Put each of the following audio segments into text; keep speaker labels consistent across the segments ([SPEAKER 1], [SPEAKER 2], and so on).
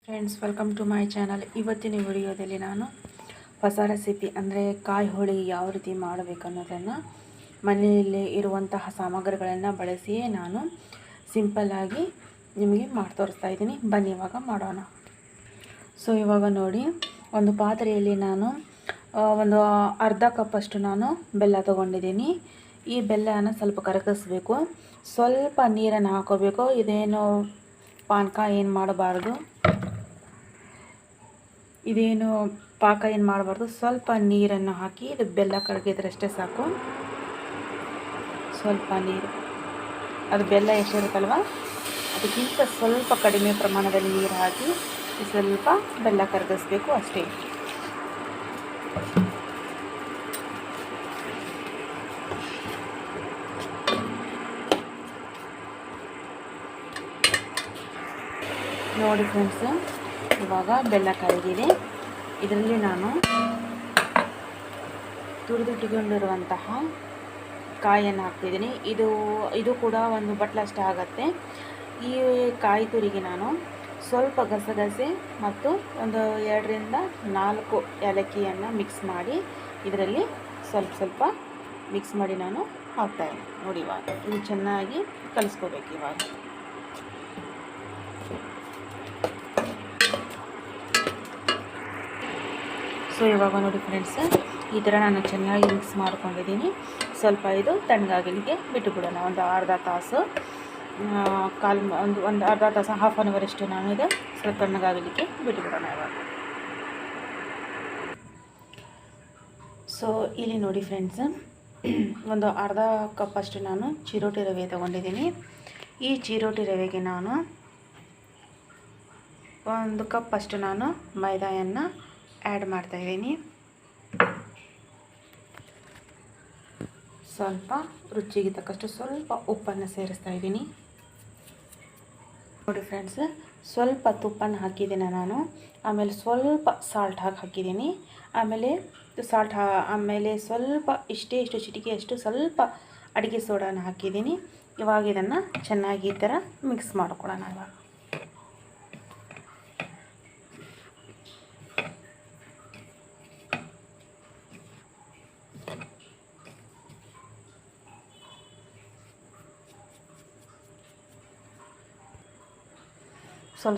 [SPEAKER 1] Friends, welcome to my channel. ಇವತ್ತಿನ ವಿಡಿಯೋದಲ್ಲಿ ನಾನು ಹೊಸ ರೆಸಿಪಿ ಅಂದರೆ ಕಾಯಿ ಹೋಳಿಗೆ ಯಾವ ರೀತಿ ಮಾಡಬೇಕು ಅನ್ನೋದನ್ನು ಮನೆಯಲ್ಲೇ ಇರುವಂತಹ ಸಾಮಗ್ರಿಗಳನ್ನು ಬಳಸಿಯೇ ನಾನು ಸಿಂಪಲ್ಲಾಗಿ ನಿಮಗೆ ಮಾಡಿ ತೋರಿಸ್ತಾ ಇದ್ದೀನಿ. ಬನ್ನಿ ಇವಾಗ ಮಾಡೋಣ. ಸೊ ಇವಾಗ ನೋಡಿ, ಒಂದು ಪಾತ್ರೆಯಲ್ಲಿ ನಾನು ಒಂದು ಅರ್ಧ ಕಪ್ಪಷ್ಟು ನಾನು ಬೆಲ್ಲ ತೊಗೊಂಡಿದ್ದೀನಿ. ಈ ಬೆಲ್ಲನ ಸ್ವಲ್ಪ ಕರಗಿಸ್ಬೇಕು. ಸ್ವಲ್ಪ ನೀರನ್ನು ಹಾಕೋಬೇಕು. ಇದೇನು ಪಾನಕ ಏನು ಮಾಡಬಾರ್ದು, ಇದೇನು ಪಾಕ ಏನು ಮಾಡಬಾರ್ದು. ಸ್ವಲ್ಪ ನೀರನ್ನು ಹಾಕಿ ಇದು ಬೆಲ್ಲ ಕರಗಿದ್ರಷ್ಟೇ ಸಾಕು. ಸ್ವಲ್ಪ ನೀರು, ಅದು ಬೆಲ್ಲ ಎಷ್ಟಿರುತ್ತಲ್ವ ಅದಕ್ಕಿಂತ ಸ್ವಲ್ಪ ಕಡಿಮೆ ಪ್ರಮಾಣದಲ್ಲಿ ನೀರು ಹಾಕಿ ಸ್ವಲ್ಪ ಬೆಲ್ಲ ಕರಗಿಸ್ಬೇಕು ಅಷ್ಟೇ. ನೋಡಿ ಫ್ರೆಂಡ್ಸ್, ಇವಾಗ ಬೆಲ್ಲ ಕರಗಿದೆ. ಇದರಲ್ಲಿ ನಾನು ತುರಿದಿಟ್ಟುಕೊಂಡಿರುವಂತಹ ಕಾಯನ್ನು ಹಾಕ್ತಿದ್ದೀನಿ. ಇದು ಕೂಡ ಒಂದು ಬಟ್ಲಷ್ಟೇ ಆಗುತ್ತೆ. ಈ ಕಾಯಿ ತುರಿಗೆ ನಾನು ಸ್ವಲ್ಪ ಗಸಗಸೆ ಮತ್ತು ಒಂದು 2 ರಿಂದ 4 ಏಲಕ್ಕಿಯನ್ನು ಮಿಕ್ಸ್ ಮಾಡಿ ಇದರಲ್ಲಿ ಸ್ವಲ್ಪ ಮಿಕ್ಸ್ ಮಾಡಿ ನಾನು ಹಾಕ್ತಾಯಿದ್ದೀನಿ. ನೋಡಿ, ಇವಾಗ ಇದು ಚೆನ್ನಾಗಿ ಕಲಿಸ್ಕೋಬೇಕು. ಇವಾಗ ಸೊ ಇವಾಗ ನೋಡಿ ಫ್ರೆಂಡ್ಸ್, ಈ ಥರ ನಾನು ಚೆನ್ನಾಗಿ ಮಿಕ್ಸ್ ಮಾಡ್ಕೊಂಡಿದ್ದೀನಿ. ಸ್ವಲ್ಪ ಇದು ತಣ್ಣಗಾಗಲಿಕ್ಕೆ ಬಿಟ್ಟು ಬಿಡೋಣ. ಒಂದು ಅರ್ಧ ತಾಸು, ಒಂದು ಅರ್ಧ ತಾಸು, ಹಾಫ್ ಆನ್ ಅವರ್ ಅಷ್ಟು ನಾನು ಇದು ಸ್ವಲ್ಪ ತಣ್ಣಗಾಗಲಿಕ್ಕೆ ಬಿಟ್ಟು ಬಿಡೋಣ ಇವಾಗ. ಸೊ ಇಲ್ಲಿ ನೋಡಿ ಫ್ರೆಂಡ್ಸ್, ಒಂದು ಅರ್ಧ ಕಪ್ಪಷ್ಟು ನಾನು ಚಿರೋಟಿ ರವೆ ತೊಗೊಂಡಿದ್ದೀನಿ. ಈ ಚಿರೋಟಿ ರವೆಗೆ ನಾನು 1 ಕಪ್ಪಷ್ಟು ನಾನು ಮೈದಾಯನ್ನು ಆ್ಯಡ್ ಮಾಡ್ತಾಯಿದ್ದೀನಿ. ಸ್ವಲ್ಪ ರುಚಿಗೆ ತಕ್ಕಷ್ಟು ಸ್ವಲ್ಪ ಉಪ್ಪನ್ನು ಸೇರಿಸ್ತಾ ಇದ್ದೀನಿ. ನೋಡಿ ಫ್ರೆಂಡ್ಸ್, ಸ್ವಲ್ಪ ತುಪ್ಪನ ಹಾಕಿದ್ದೀನಿ ನಾನು. ಆಮೇಲೆ ಸ್ವಲ್ಪ ಸಾಲ್ಟ್ ಹಾಕಿದ್ದೀನಿ. ಆಮೇಲೆ ಸ್ವಲ್ಪ ಇಷ್ಟು ಚಿಟಿಕೆಯಷ್ಟು ಸ್ವಲ್ಪ ಅಡುಗೆ ಸೋಡಾನ ಹಾಕಿದ್ದೀನಿ. ಇವಾಗ ಇದನ್ನು ಚೆನ್ನಾಗಿ ಈ ಥರ ಮಿಕ್ಸ್ ಮಾಡ್ಕೊಳ್ಳೋಣ. ಇವಾಗ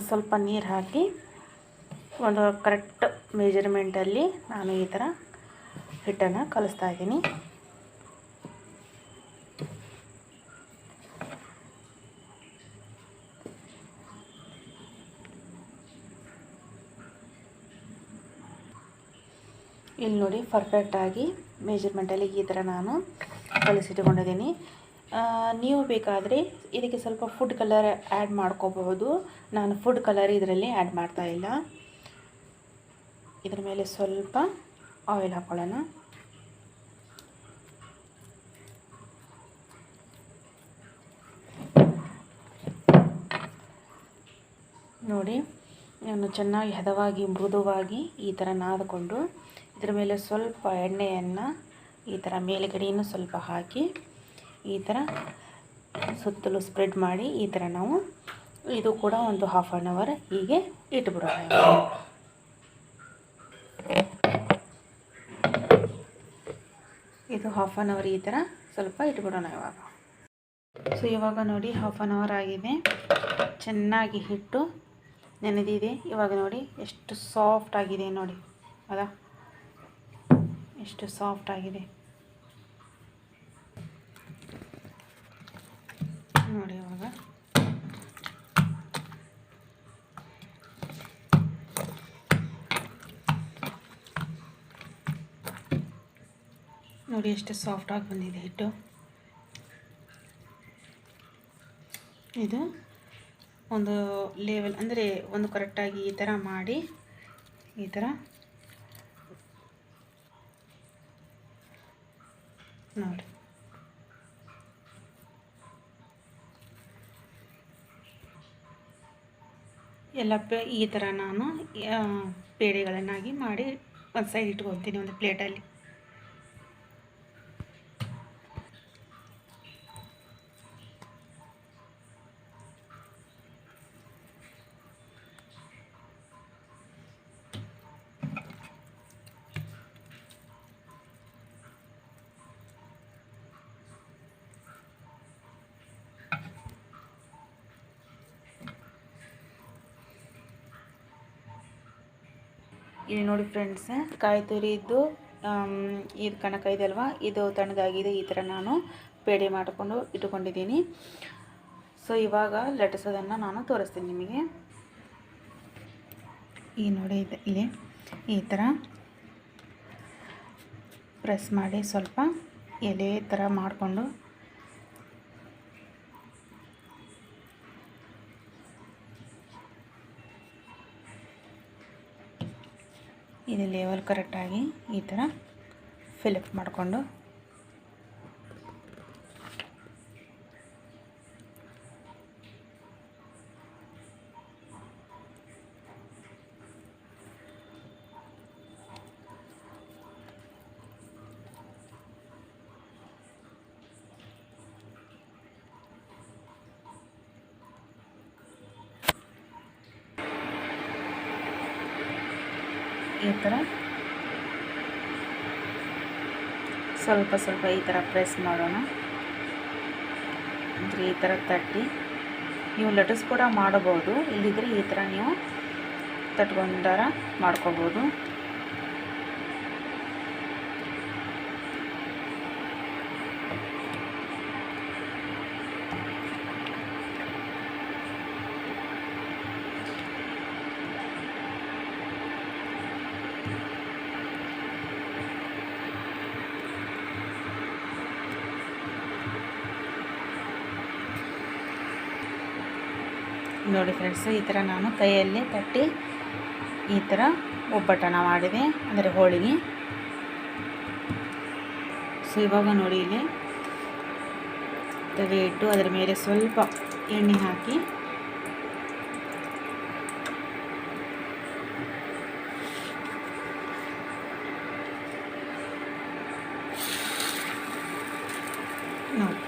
[SPEAKER 1] ಸ್ವಲ್ಪ ನೀರು ಹಾಕಿ ಒಂದು ಕರೆಕ್ಟ್ ಮೆಜರ್ಮೆಂಟಲ್ಲಿ ನಾನು ಈ ಥರ ಹಿಟ್ಟನ್ನು ಕಲಿಸ್ತಾ ಇದ್ದೀನಿ. ಇಲ್ಲಿ ನೋಡಿ, ಪರ್ಫೆಕ್ಟಾಗಿ ಮೆಜರ್ಮೆಂಟಲ್ಲಿ ಈ ಥರ ನಾನು ಕಲಿಸಿಟ್ಕೊಂಡಿದ್ದೀನಿ. ನೀವು ಬೇಕಾದರೆ ಇದಕ್ಕೆ ಸ್ವಲ್ಪ ಫುಡ್ ಕಲರ್ ಆ್ಯಡ್ ಮಾಡ್ಕೋಬಹುದು. ನಾನು ಫುಡ್ ಕಲರ್ ಇದರಲ್ಲಿ ಆ್ಯಡ್ ಮಾಡ್ತಾ ಇಲ್ಲ. ಇದರ ಮೇಲೆ ಸ್ವಲ್ಪ ಆಯಿಲ್ ಹಾಕ್ಕೊಳ್ಳೋಣ. ನೋಡಿ, ನಾನು ಚೆನ್ನಾಗಿ ಹದವಾಗಿ ಮೃದುವಾಗಿ ಈ ಥರ ನಾದಿಕೊಂಡು ಇದರ ಮೇಲೆ ಸ್ವಲ್ಪ ಎಣ್ಣೆಯನ್ನು ಈ ಥರ ಮೇಲುಗಡೆಯನ್ನು ಸ್ವಲ್ಪ ಹಾಕಿ ಈ ಥರ ಸುತ್ತಲೂ ಸ್ಪ್ರೆಡ್ ಮಾಡಿ ಈ ಥರ ನಾವು ಇದು ಕೂಡ ಒಂದು ಹಾಫ್ ಆನ್ ಅವರ್ ಹೀಗೆ ಇಟ್ಬಿಡೋಣ. ಇದು ಹಾಫ್ ಆನ್ ಅವರ್ ಈ ಥರ ಸ್ವಲ್ಪ ಇಟ್ಬಿಡೋಣ ಇವಾಗ. ಸೊ ಇವಾಗ ನೋಡಿ, ಹಾಫ್ ಆನ್ ಅವರ್ ಆಗಿದೆ. ಚೆನ್ನಾಗಿ ಹಿಟ್ಟು ನೆನೆದಿದೆ. ಇವಾಗ ನೋಡಿ ಎಷ್ಟು ಸಾಫ್ಟ್ ಆಗಿದೆ. ನೋಡಿ ಅದಾ, ಎಷ್ಟು ಸಾಫ್ಟ್ ಆಗಿದೆ ನೋಡಿ. ಇವಾಗ ನೋಡಿ ಎಷ್ಟು ಸಾಫ್ಟಾಗಿ ಬಂದಿದೆ ಹಿಟ್ಟು. ಇದು ಒಂದು ಲೆವೆಲ್ ಅಂದರೆ ಒಂದು ಕರೆಕ್ಟಾಗಿ ಈ ಥರ ಮಾಡಿ ಈ ಥರ ನೋಡಿ. ಎಲ್ಲ ಈ ಥರ ನಾನು ಪೇಡೆಗಳನ್ನಾಗಿ ಮಾಡಿ ಒಂದು ಸೈಡ್ ಇಟ್ಕೊತೀನಿ ಒಂದು ಪ್ಲೇಟಲ್ಲಿ. ಇಲ್ಲಿ ನೋಡಿ ಫ್ರೆಂಡ್ಸ್, ಕಾಯಿ ತುರಿದ್ದು ಇದು ಕಣಕ ಇದೆ ಅಲ್ವಾ, ಇದು ತಣ್ಣಗಾಗಿದೆ. ಈ ಥರ ನಾನು ಪೇಡೆ ಮಾಡಿಕೊಂಡು ಇಟ್ಕೊಂಡಿದ್ದೀನಿ. ಸೊ ಇವಾಗ ಲಟ್ಟಿಸೋದನ್ನು ನಾನು ತೋರಿಸ್ತೀನಿ ನಿಮಗೆ. ಈ ನೋಡಿ ಇಲ್ಲಿ ಈ ಥರ ಪ್ರೆಸ್ ಮಾಡಿ ಸ್ವಲ್ಪ ಎಲೆ ಥರ ಮಾಡಿಕೊಂಡು ಇದು ಲೆವೆಲ್ ಕರೆಕ್ಟಾಗಿ ಈ ಥರ ಫಿಲಪ್ ಮಾಡಿಕೊಂಡು ಈ ಥರ ಸ್ವಲ್ಪ ಸ್ವಲ್ಪ ಈ ಥರ ಪ್ರೆಸ್ ಮಾಡೋಣ. ಅಂದರೆ ಈ ಥರ ತಟ್ಟಿ ನೀವು ಲಟ್ಸ್ ಕೂಡ ಮಾಡಬಹುದು, ಇಲ್ಲಿದ್ರೆ ಈ ಥರ ನೀವು ತಟ್ಕೊಂಡಾರ ಮಾಡ್ಕೋಬೋದು. ನೋಡಿ ಫ್ರೆಂಡ್ಸ್, ಈ ಥರ ನಾನು ಕೈಯಲ್ಲಿ ತಟ್ಟಿ ಈ ಥರ ಒಬ್ಬಟ್ಟನ್ನು ಮಾಡಿದೆ, ಅಂದರೆ ಹೋಳಿಗೆ. ಸೊ ಇವಾಗ ನೋಡಿ ಇಲ್ಲಿ ತವೆ ಇಟ್ಟು ಅದರ ಮೇಲೆ ಸ್ವಲ್ಪ ಎಣ್ಣೆ ಹಾಕಿ ನೋಡಿ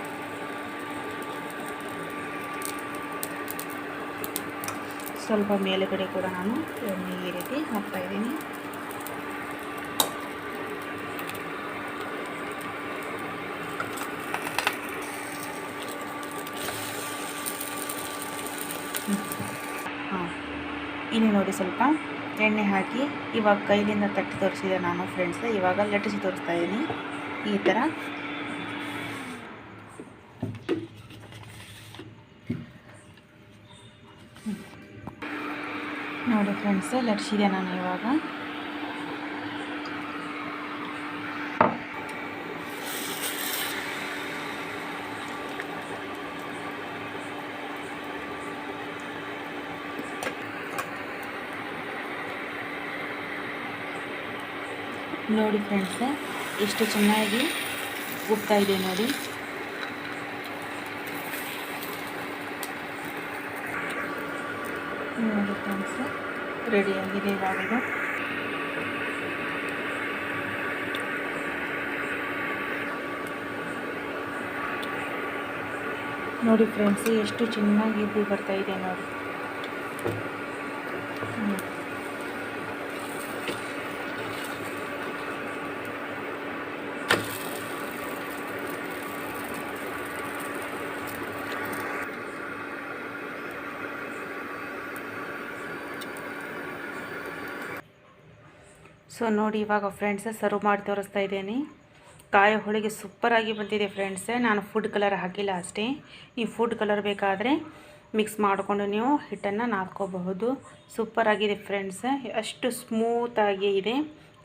[SPEAKER 1] ಸ್ವಲ್ಪ ಮೇಲುಗಡೆ ಕೂಡ ನಾನು ಎಣ್ಣೆ ಈ ರೀತಿ ಹಾಕ್ತಾಯಿದ್ದೀನಿ. ಇನ್ನು ನೋಡಿ ಸ್ವಲ್ಪ ಎಣ್ಣೆ ಹಾಕಿ ಇವಾಗ ಕೈಲಿಂದ ತಟ್ಟಿ ತೋರಿಸಿದೆ ನಾನು ಫ್ರೆಂಡ್ಸ್. ಇವಾಗ ಲಟ್ಟಿಸಿ ತೋರಿಸ್ತಾ ಇದ್ದೀನಿ ಈ ಥರ. ನೋಡಿ ಫ್ರೆಂಡ್ಸ್, ಲಟ್ಸಿದೆ ನಾನು ಇವಾಗ. ನೋಡಿ ಫ್ರೆಂಡ್ಸ್, ಎಷ್ಟು ಚೆನ್ನಾಗಿ ಉಬ್ತಾ ಇದೆ ನೋಡಿ. ನೋಡಿ ಫ್ರೆಂಡ್ಸ್, ರೆಡಿಯಾಗಿದೆ ಇವಾಗ ಇದು. ನೋಡಿ ಫ್ರೆಂಡ್ಸ್, ಎಷ್ಟು ಚೆನ್ನಾಗಿ ಉಬ್ಬಿ ಬರ್ತಾ ಇದೆ ನೋಡಿ. ಸೊ ನೋಡಿ ಇವಾಗ ಫ್ರೆಂಡ್ಸ್ ಸರ್ವ್ ಮಾಡಿ ತೋರಿಸ್ತಾ ಇದ್ದೀನಿ. ಕಾಯಿ ಹೋಳಿಗೆ ಸೂಪರಾಗಿ ಬಂದಿದೆ ಫ್ರೆಂಡ್ಸ್. ನಾನು ಫುಡ್ ಕಲರ್ ಹಾಕಿಲ್ಲ ಅಷ್ಟೇ. ಈ ಫುಡ್ ಕಲರ್ ಬೇಕಾದರೆ ಮಿಕ್ಸ್ ಮಾಡಿಕೊಂಡು ನೀವು ಹಿಟ್ಟನ್ನು ನಾದ್ಕೋಬಹುದು. ಸೂಪರಾಗಿದೆ ಫ್ರೆಂಡ್ಸ್, ಅಷ್ಟು ಸ್ಮೂತಾಗಿ ಇದೆ.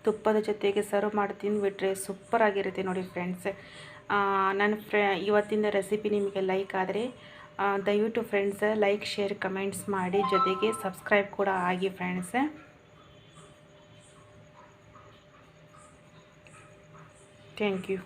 [SPEAKER 1] ತುಪ್ಪದ ಜೊತೆಗೆ ಸರ್ವ್ ಮಾಡಿ ತಿಂದುಬಿಟ್ರೆ ಸೂಪರಾಗಿರುತ್ತೆ ನೋಡಿ ಫ್ರೆಂಡ್ಸ್. ನನ್ನ ಇವತ್ತಿನ ರೆಸಿಪಿ ನಿಮಗೆ ಲೈಕ್ ಆದರೆ ದಯವಿಟ್ಟು ಫ್ರೆಂಡ್ಸ್ ಲೈಕ್, ಶೇರ್, ಕಮೆಂಟ್ಸ್ ಮಾಡಿ, ಜೊತೆಗೆ ಸಬ್ಸ್ಕ್ರೈಬ್ ಕೂಡ ಆಗಿ ಫ್ರೆಂಡ್ಸ್. Thank you.